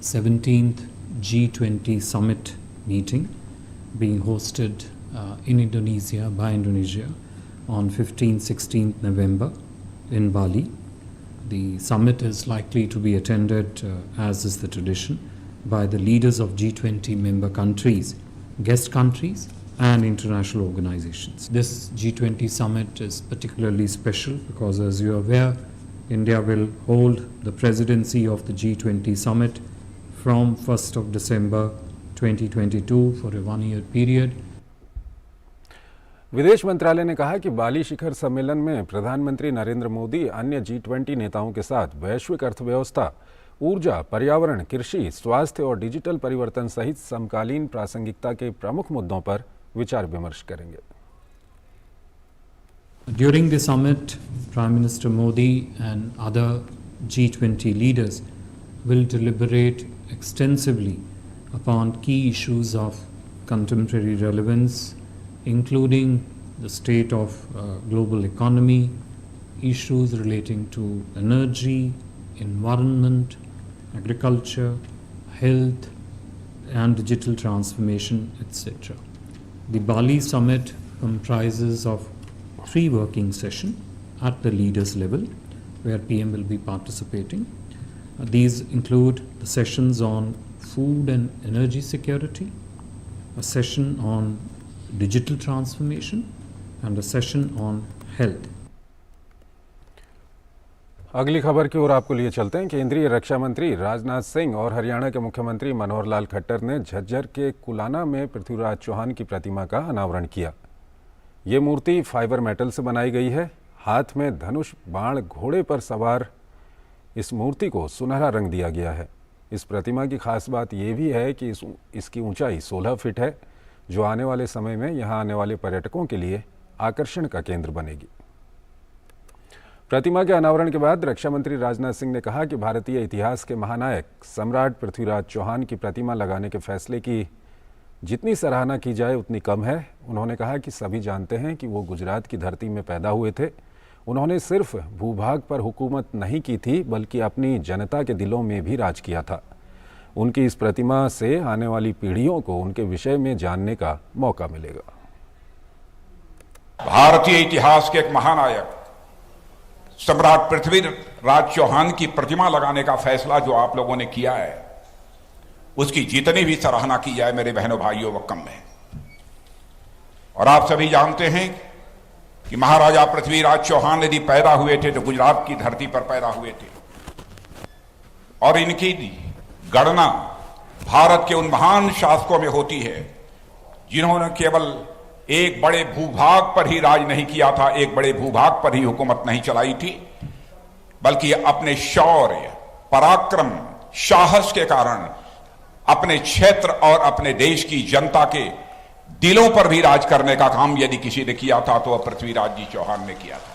17th G20 summit meeting being hosted in Indonesia by Indonesia on 15-16 November in Bali. The summit is likely to be attended, as is the tradition, by the leaders of G20 member countries, guest countries and international organizations. This G20 summit is particularly special because, as you are aware, India will hold the presidency of the G20 summit from 1st of December 2022 for a 1-year period. विदेश मंत्रालय ने कहा कि बाली शिखर सम्मेलन में प्रधानमंत्री नरेंद्र मोदी अन्य G20 नेताओं के साथ वैश्विक अर्थव्यवस्था, ऊर्जा, पर्यावरण, कृषि, स्वास्थ्य और डिजिटल परिवर्तन सहित समकालीन प्रासंगिकता के प्रमुख मुद्दों पर विचार विमर्श करेंगे। During the summit, Prime Minister Modi and other G20 leaders will deliberate extensively upon key issues of contemporary relevance, including the state of global economy, issues relating to energy, environment, agriculture, health and digital transformation, etc. The Bali summit comprises of 3 working sessions at the leaders level where PM will be participating. These include the sessions on food and energy security, a session on digital transformation and a session on health. अगली खबर की ओर आपको लिए चलते हैं। केंद्रीय रक्षा मंत्री राजनाथ सिंह और हरियाणा के मुख्यमंत्री मनोहर लाल खट्टर ने झज्जर के कुलाना में पृथ्वीराज चौहान की प्रतिमा का अनावरण किया। ये मूर्ति फाइबर मेटल से बनाई गई है। हाथ में धनुष बाण घोड़े पर सवार इस मूर्ति को सुनहरा रंग दिया गया है। इस प्रतिमा की खास बात यह भी है कि इसकी ऊंचाई 16 फीट है, जो आने वाले समय में यहां आने वाले पर्यटकों के लिए आकर्षण का केंद्र बनेगी। प्रतिमा के अनावरण के बाद रक्षा मंत्री राजनाथ सिंह ने कहा कि भारतीय इतिहास के महानायक सम्राट पृथ्वीराज चौहान की प्रतिमा लगाने के फैसले की जितनी सराहना की जाए उतनी कम है। उन्होंने कहा कि सभी जानते हैं कि वो गुजरात की धरती में पैदा हुए थे। उन्होंने सिर्फ भूभाग पर हुकूमत नहीं की थी, बल्कि अपनी जनता के दिलों में भी राज किया था। उनकी इस प्रतिमा से आने वाली पीढ़ियों को उनके विषय में जानने का मौका मिलेगा। भारतीय इतिहास के एक महानायक सम्राट पृथ्वीराज चौहान की प्रतिमा लगाने का फैसला जो आप लोगों ने किया है, उसकी जितनी भी सराहना की जाए मेरे बहनों भाइयों वो कम है। और आप सभी जानते हैं कि महाराजा पृथ्वीराज चौहान यदि पैदा हुए थे तो गुजरात की धरती पर पैदा हुए थे, और इनकी गणना भारत के उन महान शासकों में होती है जिन्होंने केवल एक बड़े भूभाग पर ही राज नहीं किया था, एक बड़े भूभाग पर ही हुकूमत नहीं चलाई थी, बल्कि अपने शौर्य, पराक्रम, साहस के कारण अपने क्षेत्र और अपने देश की जनता के दिलों पर भी राज करने का काम यदि किसी ने किया था तो वह पृथ्वीराज जी चौहान ने किया था।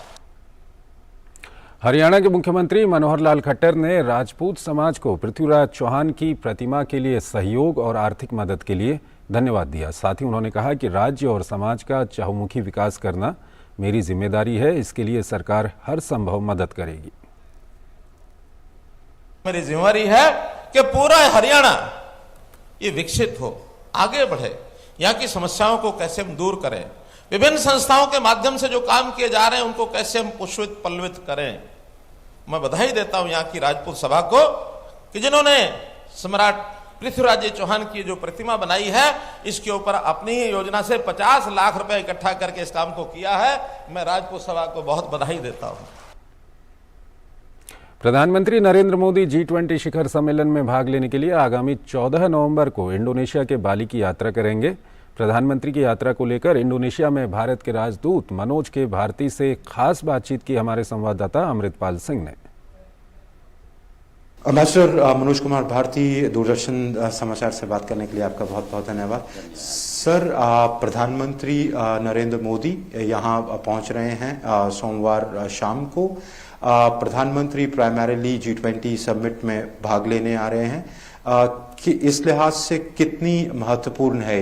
हरियाणा के मुख्यमंत्री मनोहर लाल खट्टर ने राजपूत समाज को पृथ्वीराज चौहान की प्रतिमा के लिए सहयोग और आर्थिक मदद के लिए धन्यवाद दिया। साथ ही उन्होंने कहा कि राज्य और समाज का चहुमुखी विकास करना मेरी जिम्मेदारी है, इसके लिए सरकार हर संभव मदद करेगी। मेरी जिम्मेदारी है कि पूरा हरियाणा ये विकसित हो, आगे बढ़े, यहाँ की समस्याओं को कैसे हम दूर करें, विभिन्न संस्थाओं के माध्यम से जो काम किए जा रहे हैं उनको कैसे हम पुष्पित पल्लवित करें। मैं बधाई देता हूं यहाँ की राजपूत सभा को कि जिन्होंने सम्राट पृथ्वीराज जी चौहान की जो प्रतिमा बनाई है इसके ऊपर अपनी ही योजना से 50 लाख रुपए इकट्ठा करके इस काम को किया है। मैं राजपूत सभा को बहुत बधाई देता हूं। प्रधानमंत्री नरेंद्र मोदी G20 शिखर सम्मेलन में भाग लेने के लिए आगामी 14 नवंबर को इंडोनेशिया के बाली की यात्रा करेंगे। प्रधानमंत्री की यात्रा को लेकर इंडोनेशिया में भारत के राजदूत मनोज के भारती से खास बातचीत की हमारे संवाददाता अमृतपाल सिंह ने। एम्बेसडर मनोज कुमार भारती, दूरदर्शन समाचार से बात करने के लिए आपका बहुत बहुत धन्यवाद। सर, प्रधानमंत्री नरेंद्र मोदी यहाँ पहुँच रहे हैं सोमवार शाम को। प्रधानमंत्री प्राइमरीली G20 समिट में भाग लेने आ रहे हैं कि इस लिहाज से कितनी महत्वपूर्ण है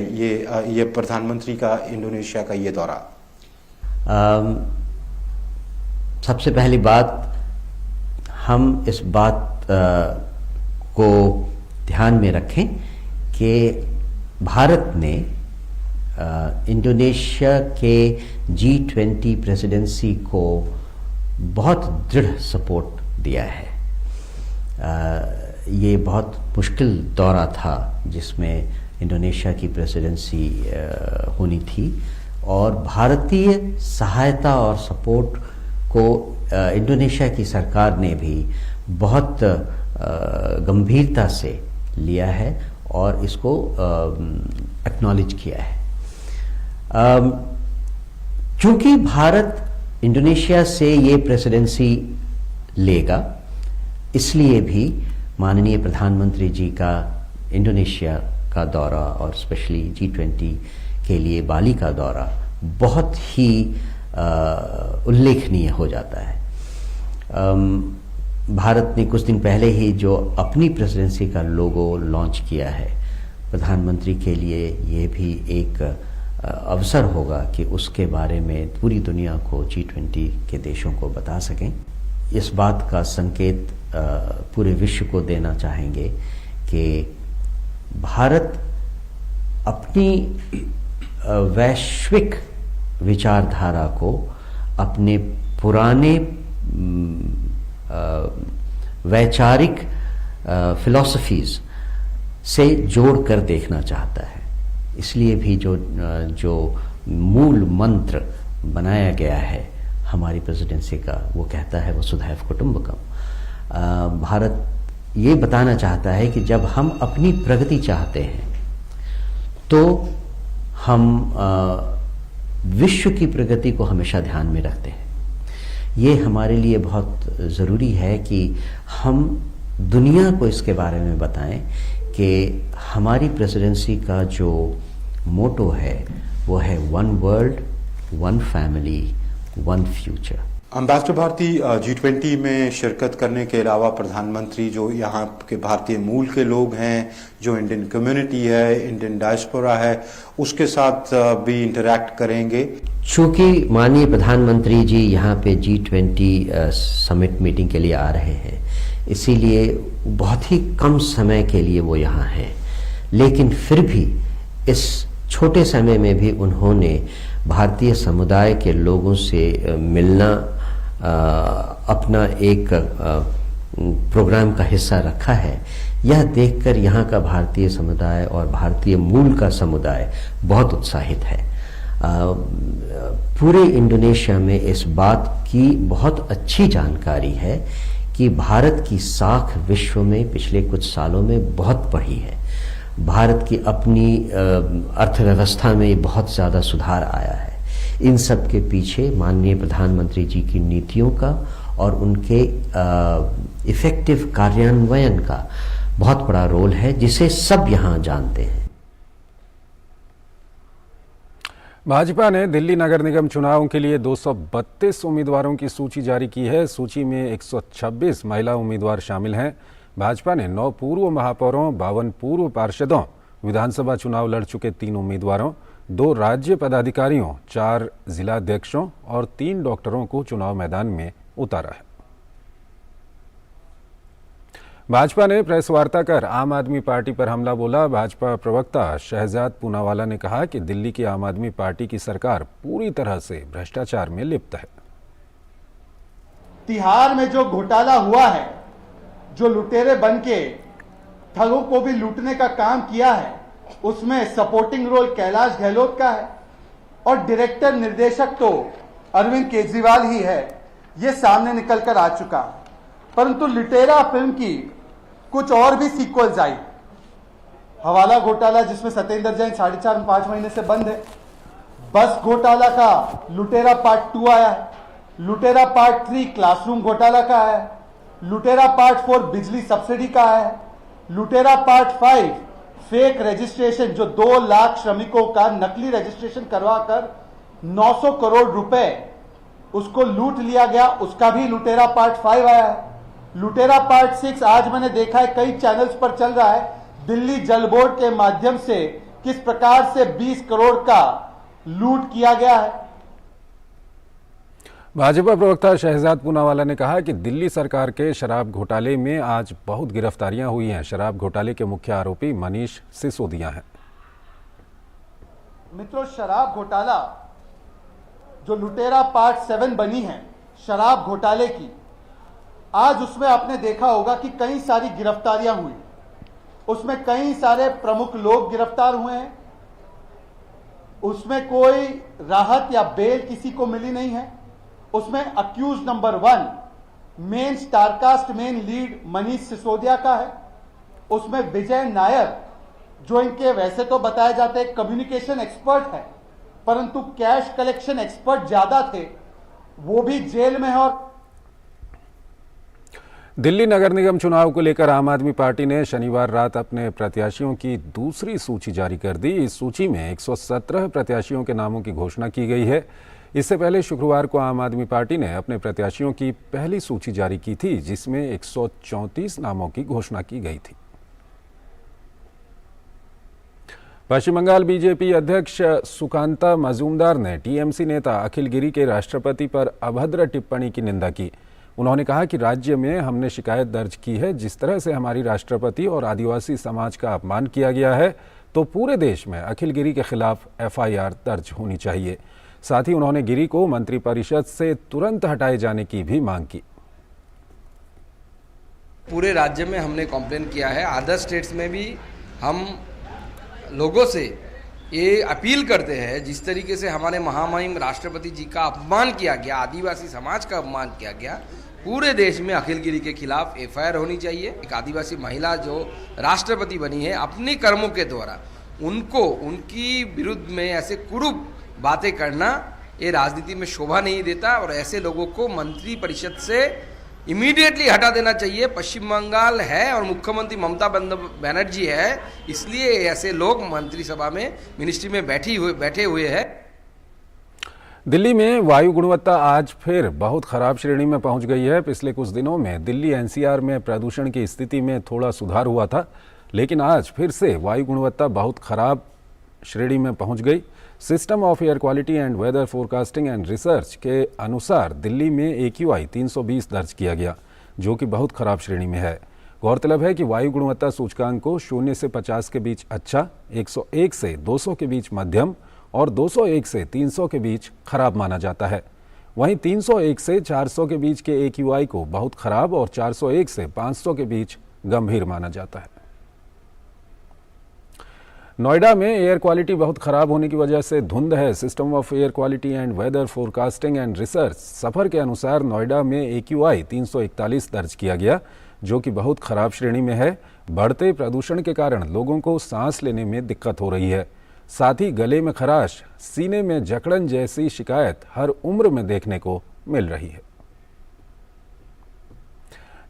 ये प्रधानमंत्री का इंडोनेशिया का ये दौरा? सबसे पहली बात, हम इस बात को ध्यान में रखें कि भारत ने इंडोनेशिया के G20 प्रेसिडेंसी को बहुत दृढ़ सपोर्ट दिया है। ये बहुत मुश्किल दौरा था जिसमें इंडोनेशिया की प्रेसिडेंसी होनी थी, और भारतीय सहायता और सपोर्ट को इंडोनेशिया की सरकार ने भी बहुत गंभीरता से लिया है और इसको एक्नॉलेज किया है। चूंकि भारत इंडोनेशिया से ये प्रेसिडेंसी लेगा, इसलिए भी माननीय प्रधानमंत्री जी का इंडोनेशिया का दौरा और स्पेशली G20 के लिए बाली का दौरा बहुत ही उल्लेखनीय हो जाता है। भारत ने कुछ दिन पहले ही जो अपनी प्रेसिडेंसी का लोगो लॉन्च किया है, प्रधानमंत्री के लिए ये भी एक अवसर होगा कि उसके बारे में पूरी दुनिया को G20 के देशों को बता सकें। इस बात का संकेत पूरे विश्व को देना चाहेंगे कि भारत अपनी वैश्विक विचारधारा को अपने पुराने वैचारिक फिलॉसफीज से जोड़कर देखना चाहता है। इसलिए भी जो मूल मंत्र बनाया गया है हमारी प्रेसिडेंसी का, वो कहता है वसुधैव कुटुंबकम। भारत ये बताना चाहता है कि जब हम अपनी प्रगति चाहते हैं तो हम विश्व की प्रगति को हमेशा ध्यान में रखते हैं। ये हमारे लिए बहुत ज़रूरी है कि हम दुनिया को इसके बारे में बताएं कि हमारी प्रेसिडेंसी का जो मोटो है वो है one world, one family, one future. Ambassador Bharati, G20 में शिरकत करने के अलावा प्रधानमंत्री जो यहाँ के भारतीय मूल के लोग हैं, जो इंडियन कम्युनिटी है, इंडियन डायस्पोरा है, उसके साथ भी इंटरैक्ट करेंगे। चूंकि माननीय प्रधानमंत्री जी यहाँ पे G20 समिट मीटिंग के लिए आ रहे हैं, इसीलिए बहुत ही कम समय के लिए वो यहाँ हैं, लेकिन फिर भी इस छोटे समय में भी उन्होंने भारतीय समुदाय के लोगों से मिलना अपना एक प्रोग्राम का हिस्सा रखा है। यह देखकर यहाँ का भारतीय समुदाय और भारतीय मूल का समुदाय बहुत उत्साहित है। पूरे इंडोनेशिया में इस बात की बहुत अच्छी जानकारी है कि भारत की साख विश्व में पिछले कुछ सालों में बहुत बढ़ी है। भारत की अपनी अर्थव्यवस्था में बहुत ज़्यादा सुधार आया है। इन सब के पीछे माननीय प्रधानमंत्री जी की नीतियों का और उनके इफेक्टिव कार्यान्वयन का बहुत बड़ा रोल है, जिसे सब यहाँ जानते हैं। भाजपा ने दिल्ली नगर निगम चुनावों के लिए 232 उम्मीदवारों की सूची जारी की है। सूची में 126 महिला उम्मीदवार शामिल हैं। भाजपा ने 9 पूर्व महापौरों, 52 पूर्व पार्षदों, विधानसभा चुनाव लड़ चुके 3 उम्मीदवारों, 2 राज्य पदाधिकारियों, 4 जिलाध्यक्षों और 3 डॉक्टरों को चुनाव मैदान में उतारा है। भाजपा ने प्रेस वार्ता कर आम आदमी पार्टी पर हमला बोला। भाजपा प्रवक्ता शहजाद पूनावाला ने कहा कि दिल्ली की आम आदमी पार्टी की सरकार पूरी तरह से भ्रष्टाचार में लिप्त है। तिहाड़ में जो घोटाला हुआ है, जो लुटेरे बनके ठगों को भी लूटने का काम किया है, उसमें सपोर्टिंग रोल कैलाश गहलोत का है और डायरेक्टर निर्देशक तो अरविंद केजरीवाल ही है। ये सामने निकल कर आ चुका। परंतु लुटेरा फिल्म की कुछ और भी सीक्वल्स आई। हवाला घोटाला जिसमें सत्येंद्र जैन 4.5 महीने से बंद है। बस घोटाला का लुटेरा पार्ट 2 आया है। लुटेरा पार्ट 3 क्लासरूम घोटाला का है। लुटेरा पार्ट 4 बिजली सब्सिडी का है। लुटेरा पार्ट 5 फेक रजिस्ट्रेशन, जो 2 लाख श्रमिकों का नकली रजिस्ट्रेशन करवाकर 900 करोड़ रुपए उसको लूट लिया गया, उसका भी लुटेरा पार्ट 5 आया है। लुटेरा पार्ट 6 आज मैंने देखा है कई चैनल्स पर चल रहा है। दिल्ली जल बोर्ड के माध्यम से किस प्रकार से 20 करोड़ का लूट किया गया है। भाजपा प्रवक्ता शहजाद पूनावाला ने कहा कि दिल्ली सरकार के शराब घोटाले में आज बहुत गिरफ्तारियां हुई हैं। शराब घोटाले के मुख्य आरोपी मनीष सिसोदिया हैं। मित्रों, शराब घोटाला जो लुटेरा पार्ट 7 बनी है शराब घोटाले की, आज उसमें आपने देखा होगा कि कई सारी गिरफ्तारियां हुई। उसमें कई सारे प्रमुख लोग गिरफ्तार हुए हैं। उसमें कोई राहत या बेल किसी को मिली नहीं है। उसमें accused number 1 main star cast main lead Manish Sisodia का है। उसमें विजय नायर, जो इनके वैसे तो बताए जाते हैं कम्युनिकेशन एक्सपर्ट है, परंतु कैश कलेक्शन एक्सपर्ट ज्यादा थे, वो भी जेल में है। और दिल्ली नगर निगम चुनाव को लेकर आम आदमी पार्टी ने शनिवार रात अपने प्रत्याशियों की दूसरी सूची जारी कर दी। इस सूची में 117 प्रत्याशियों के नामों की घोषणा की गई है। इससे पहले शुक्रवार को आम आदमी पार्टी ने अपने प्रत्याशियों की पहली सूची जारी की थी, जिसमें 134 नामों की घोषणा की गई थी। पश्चिम बंगाल बीजेपी अध्यक्ष सुकांता मजूमदार ने टीएमसी नेता अखिल गिरी के राष्ट्रपति पर अभद्र टिप्पणी की निंदा की। उन्होंने कहा कि राज्य में हमने शिकायत दर्ज की है। जिस तरह से हमारी राष्ट्रपति और आदिवासी समाज का अपमान किया गया है, तो पूरे देश में अखिल गिरी के खिलाफ एफआईआर दर्ज होनी चाहिए। साथ ही उन्होंने गिरी को मंत्रिपरिषद से तुरंत हटाए जाने की भी मांग की। पूरे राज्य में हमने कॉम्प्लेन किया है। अदर स्टेट्स में भी हम लोगों से ये अपील करते हैं, जिस तरीके से हमारे महामहिम राष्ट्रपति जी का अपमान किया गया, आदिवासी समाज का अपमान किया गया, पूरे देश में अखिल गिरी के खिलाफ एफआईआर होनी चाहिए। एक आदिवासी महिला जो राष्ट्रपति बनी है, अपने कर्मों के द्वारा उनको उनकी विरुद्ध में ऐसे कुरूप बातें करना ये राजनीति में शोभा नहीं देता और ऐसे लोगों को मंत्री परिषद से इमीडिएटली हटा देना चाहिए। पश्चिम बंगाल है और मुख्यमंत्री ममता बनर्जी है, इसलिए ऐसे लोग मंत्रिसभा में मिनिस्ट्री में बैठे हुए हैं। दिल्ली में वायु गुणवत्ता आज फिर बहुत खराब श्रेणी में पहुंच गई है। पिछले कुछ दिनों में दिल्ली एनसीआर में प्रदूषण की स्थिति में थोड़ा सुधार हुआ था, लेकिन आज फिर से वायु गुणवत्ता बहुत खराब श्रेणी में पहुंच गई। System of air quality and weather forecasting and research के अनुसार दिल्ली में AQI 320 दर्ज किया गया, जो कि बहुत खराब श्रेणी में है। गौरतलब है कि वायु गुणवत्ता सूचकांक को 0 से 50 के बीच अच्छा, 101 से 200 के बीच मध्यम और 201 से 300 के बीच खराब माना जाता है। वहीं 301 से 400 के बीच के AQI को बहुत खराब और 401 से 500 के बीच गंभीर माना जाता है। नोएडा में एयर क्वालिटी बहुत ख़राब होने की वजह से धुंध है। System of air quality and weather forecasting and research SAFAR के अनुसार नोएडा में AQI 341 दर्ज किया गया, जो कि बहुत ख़राब श्रेणी में है। बढ़ते प्रदूषण के कारण लोगों को सांस लेने में दिक्कत हो रही है। साथ ही गले में खराश, सीने में जकड़न जैसी शिकायत हर उम्र में देखने को मिल रही है।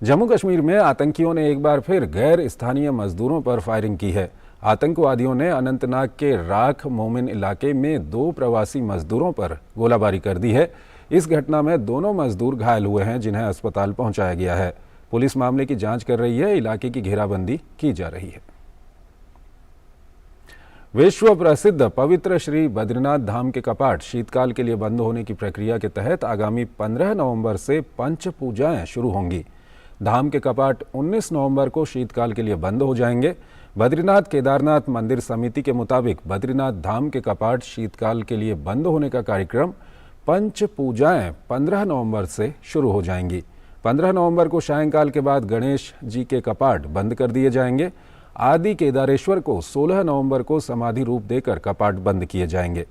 जम्मू कश्मीर में आतंकियों ने एक बार फिर गैर स्थानीय मजदूरों पर फायरिंग की है। आतंकवादियों ने अनंतनाग के राख मोमिन इलाके में 2 प्रवासी मजदूरों पर गोलाबारी कर दी है। इस घटना में दोनों मजदूर घायल हुए हैं, जिन्हें अस्पताल पहुंचाया गया है। पुलिस मामले की जांच कर रही है। इलाके की घेराबंदी की जा रही है। विश्व प्रसिद्ध पवित्र श्री बद्रीनाथ धाम के कपाट शीतकाल के लिए बंद होने की प्रक्रिया के तहत आगामी 15 नवंबर से पंच पूजाएं शुरू होंगी। धाम के कपाट 19 नवंबर को शीतकाल के लिए बंद हो जाएंगे। बद्रीनाथ केदारनाथ मंदिर समिति के मुताबिक बद्रीनाथ धाम के कपाट शीतकाल के लिए बंद होने का कार्यक्रम पंच पूजाएं 15 नवंबर से शुरू हो जाएंगी। 15 नवंबर को सायंकाल के बाद गणेश जी के कपाट बंद कर दिए जाएंगे। आदि केदारेश्वर को 16 नवंबर को समाधि रूप देकर कपाट बंद किए जाएंगे।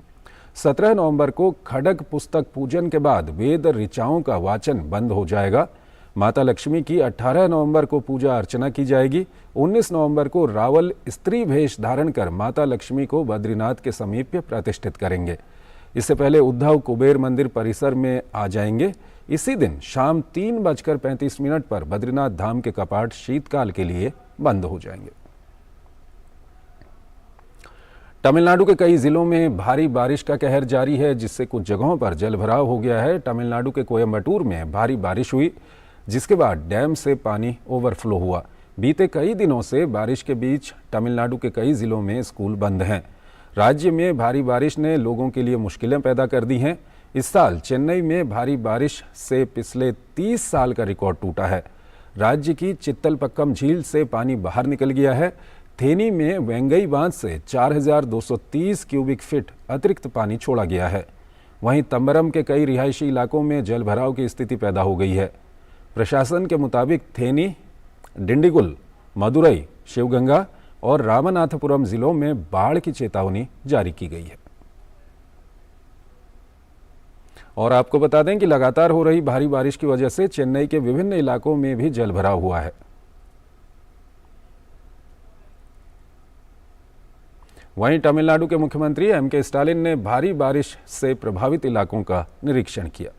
17 नवंबर को खड्ग पुस्तक पूजन के बाद वेद ऋचाओं का वाचन बंद हो जाएगा। माता लक्ष्मी की 18 नवंबर को पूजा अर्चना की जाएगी। 19 नवंबर को रावल स्त्री भेष धारण कर माता लक्ष्मी को बद्रीनाथ के समीप प्रतिष्ठित करेंगे। इससे पहले उद्धव कुबेर मंदिर परिसर में आ जाएंगे। इसी दिन शाम 3:35 पर बद्रीनाथ धाम के कपाट शीतकाल के लिए बंद हो जाएंगे। तमिलनाडु के कई जिलों में भारी बारिश का कहर जारी है, जिससे कुछ जगहों पर जलभराव हो गया है। तमिलनाडु के कोयम्बटूर में भारी बारिश हुई, जिसके बाद डैम से पानी ओवरफ्लो हुआ। बीते कई दिनों से बारिश के बीच तमिलनाडु के कई जिलों में स्कूल बंद हैं। राज्य में भारी बारिश ने लोगों के लिए मुश्किलें पैदा कर दी हैं। इस साल चेन्नई में भारी बारिश से पिछले 30 साल का रिकॉर्ड टूटा है। राज्य की चित्तलपक्कम झील से पानी बाहर निकल गया है। थेनी में वेंगई बांध से 4230 क्यूबिक फीट अतिरिक्त पानी छोड़ा गया है। वहीं तंबरम के कई रिहायशी इलाकों में जलभराव की स्थिति पैदा हो गई है। प्रशासन के मुताबिक थेनी, डिंडीगुल, मदुरई, शिवगंगा और रामनाथपुरम जिलों में बाढ़ की चेतावनी जारी की गई है। और आपको बता दें कि लगातार हो रही भारी बारिश की वजह से चेन्नई के विभिन्न इलाकों में भी जलभराव हुआ है। वहीं तमिलनाडु के मुख्यमंत्री M.K. स्टालिन ने भारी बारिश से प्रभावित इलाकों का निरीक्षण किया।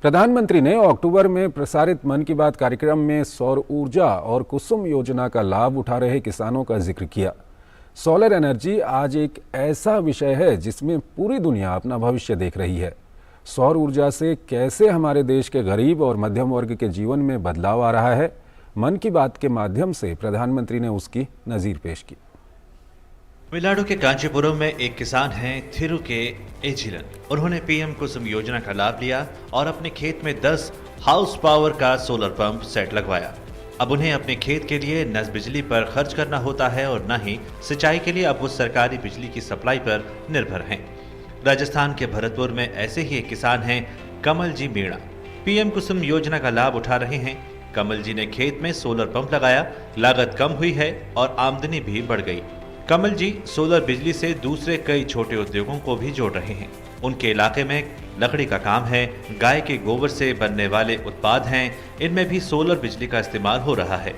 प्रधानमंत्री ने अक्टूबर में प्रसारित मन की बात कार्यक्रम में सौर ऊर्जा और कुसुम योजना का लाभ उठा रहे किसानों का जिक्र किया। सोलर एनर्जी आज एक ऐसा विषय है जिसमें पूरी दुनिया अपना भविष्य देख रही है। सौर ऊर्जा से कैसे हमारे देश के गरीब और मध्यम वर्ग के जीवन में बदलाव आ रहा है, मन की बात के माध्यम से प्रधानमंत्री ने उसकी नज़ीर पेश की। तमिलनाडु के कांचीपुरम में एक किसान हैं थिरु के एजिलन। उन्होंने पीएम कुसुम योजना का लाभ लिया और अपने खेत में 10 हाउस पावर का सोलर पंप सेट लगवाया। अब उन्हें अपने खेत के लिए न बिजली पर खर्च करना होता है और न ही सिंचाई के लिए अब वो सरकारी बिजली की सप्लाई पर निर्भर हैं। राजस्थान के भरतपुर में ऐसे ही एक किसान हैं कमल जी मीणा। पीएम कुसुम योजना का लाभ उठा रहे हैं। कमल जी ने खेत में सोलर पंप लगाया, लागत कम हुई है और आमदनी भी बढ़ गई। कमल जी सोलर बिजली से दूसरे कई छोटे उद्योगों को भी जोड़ रहे हैं। उनके इलाके में लकड़ी का काम है, गाय के गोबर से बनने वाले उत्पाद हैं, इनमें भी सोलर बिजली का इस्तेमाल हो रहा है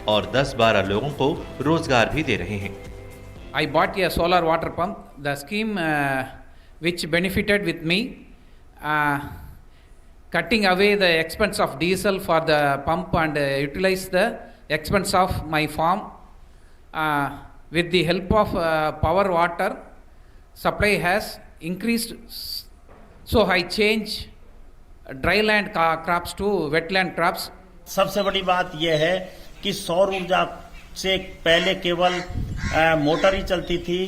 और 10-12 लोगों को रोजगार भी दे रहे हैं। I bought a solar water pump. The scheme which benefited with me, cutting away the expense of diesel for the pump and utilize the expense of my farm. With the help of power water supply has increased, so I change dry land crops to wetland crops. सबसे बड़ी बात यह है कि सौर ऊर्जा से पहले केवल मोटर ही चलती थी।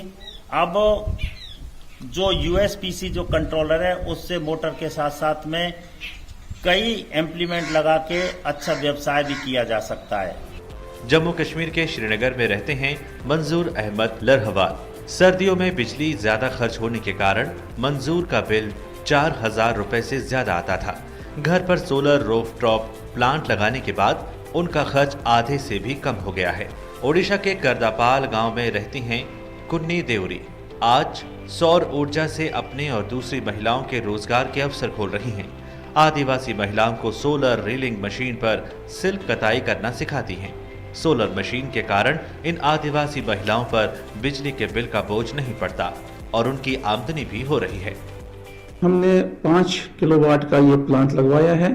अब जो यूएसपीसी जो कंट्रोलर है उससे मोटर के साथ साथ में कई इम्प्लीमेंट लगा के अच्छा व्यवसाय भी किया जा सकता है। जम्मू कश्मीर के श्रीनगर में रहते हैं मंजूर अहमद लरहवाल। सर्दियों में बिजली ज्यादा खर्च होने के कारण मंजूर का बिल 4000 रुपए से ज्यादा आता था। घर पर सोलर रूफटॉप प्लांट लगाने के बाद उनका खर्च आधे से भी कम हो गया है। ओडिशा के करदापाल गांव में रहती हैं कुन्नी देवरी। आज सौर ऊर्जा से अपने और दूसरी महिलाओं के रोजगार के अवसर खोल रही हैं। आदिवासी महिलाओं को सोलर रीलिंग मशीन पर सिल्क कताई करना सिखाती हैं। सोलर मशीन के कारण इन आदिवासी महिलाओं पर बिजली के बिल का बोझ नहीं पड़ता और उनकी आमदनी भी हो रही है। हमने 5 किलोवाट का ये प्लांट लगवाया है,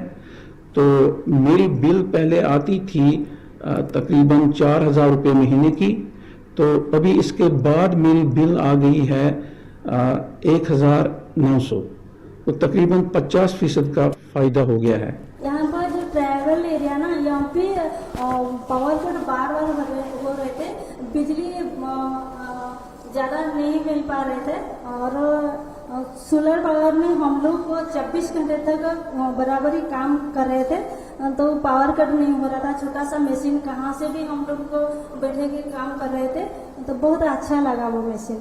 तो मेरी बिल पहले आती थी तकरीबन 4,000 रुपये महीने की, तो अभी इसके बाद मेरी बिल आ गई है 1,900, तो तकरीबन 50% का फायदा हो गया है। यहाँ पर जो ट्रैवल एरिया ना, यहाँ पे पावर कट बार बार हो रहे थे, बिजली ज़्यादा नहीं मिल पा रहे थे, और सोलर पावर में हम लोग को 24 घंटे तक बराबरी काम कर रहे थे, तो पावर कट नहीं हो रहा था। छोटा सा मशीन कहाँ से भी हम लोग को बैठे के काम कर रहे थे, तो बहुत अच्छा लगा वो मशीन।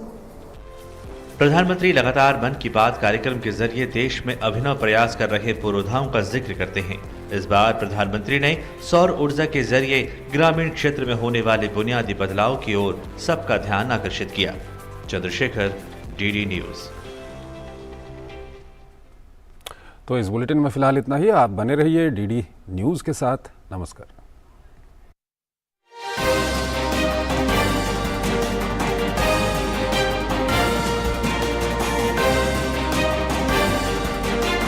प्रधानमंत्री लगातार मन की बात कार्यक्रम के जरिए देश में अभिनव प्रयास कर रहे पुरोधाओं का जिक्र करते हैं। इस बार प्रधानमंत्री ने सौर ऊर्जा के जरिए ग्रामीण क्षेत्र में होने वाले बुनियादी बदलाव की ओर सबका ध्यान आकर्षित किया। Chandrashekhar, DD news. तो इस बुलेटिन में फिलहाल इतना ही। आप बने रहिए डीडी न्यूज के साथ। नमस्कार।